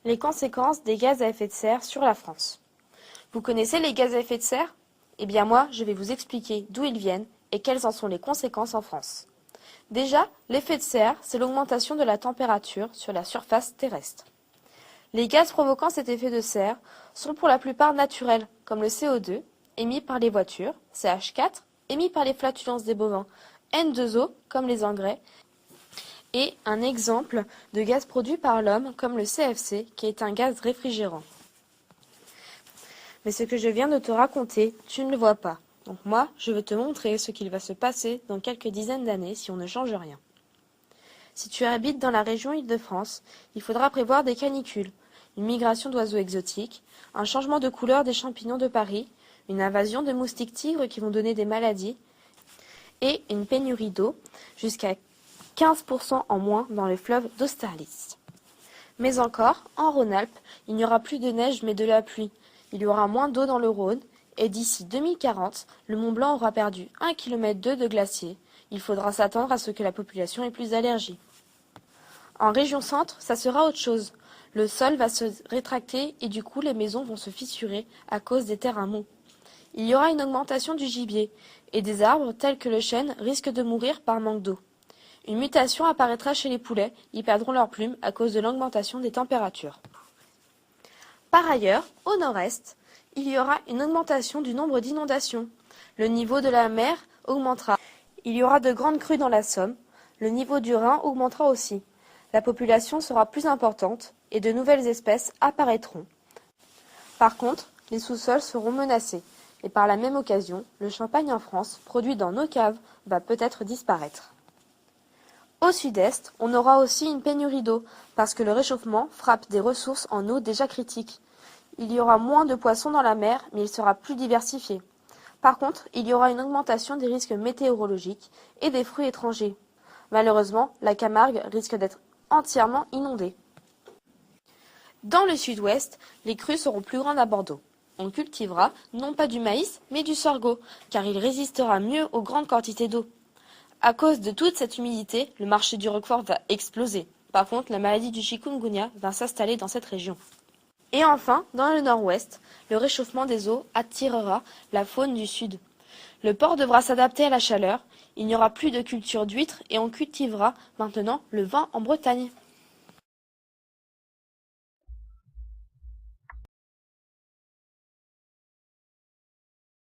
Les conséquences des gaz à effet de serre sur la France. Vous connaissez les gaz à effet de serre? Eh bien moi, je vais vous expliquer d'où ils viennent et quelles en sont les conséquences en France. Déjà, l'effet de serre, c'est l'augmentation de la température sur la surface terrestre. Les gaz provoquant cet effet de serre sont pour la plupart naturels, comme le CO2, émis par les voitures, CH4, émis par les flatulences des bovins, N2O, comme les engrais, et un exemple de gaz produit par l'homme, comme le CFC, qui est un gaz réfrigérant. Mais ce que je viens de te raconter, tu ne le vois pas. Donc moi, je veux te montrer ce qu'il va se passer dans quelques dizaines d'années si on ne change rien. Si tu habites dans la région Île-de-France, il faudra prévoir des canicules, une migration d'oiseaux exotiques, un changement de couleur des champignons de Paris, une invasion de moustiques tigres qui vont donner des maladies, et une pénurie d'eau, jusqu'à 15% en moins dans les fleuves d'Austerlitz. Mais encore, en Rhône-Alpes, il n'y aura plus de neige mais de la pluie. Il y aura moins d'eau dans le Rhône, et d'ici 2040, le Mont Blanc aura perdu 1,2 km de glacier. Il faudra s'attendre à ce que la population ait plus d'allergies. En région centre, ça sera autre chose. Le sol va se rétracter et du coup les maisons vont se fissurer à cause des terrains mous. Il y aura une augmentation du gibier, et des arbres tels que le chêne risquent de mourir par manque d'eau. Une mutation apparaîtra chez les poulets, ils perdront leurs plumes à cause de l'augmentation des températures. Par ailleurs, au nord-est, il y aura une augmentation du nombre d'inondations. Le niveau de la mer augmentera. Il y aura de grandes crues dans la Somme. Le niveau du Rhin augmentera aussi. La population sera plus importante et de nouvelles espèces apparaîtront. Par contre, les sous-sols seront menacés. Et par la même occasion, le champagne en France, produit dans nos caves, va peut-être disparaître. Au sud-est, on aura aussi une pénurie d'eau, parce que le réchauffement frappe des ressources en eau déjà critiques. Il y aura moins de poissons dans la mer, mais il sera plus diversifié. Par contre, il y aura une augmentation des risques météorologiques et des fruits étrangers. Malheureusement, la Camargue risque d'être entièrement inondée. Dans le sud-ouest, les crues seront plus grandes à Bordeaux. On cultivera non pas du maïs, mais du sorgho, car il résistera mieux aux grandes quantités d'eau. À cause de toute cette humidité, le marché du roquefort va exploser. Par contre, la maladie du chikungunya va s'installer dans cette région. Et enfin, dans le nord-ouest, le réchauffement des eaux attirera la faune du sud. Le port devra s'adapter à la chaleur, il n'y aura plus de culture d'huîtres et on cultivera maintenant le vin en Bretagne.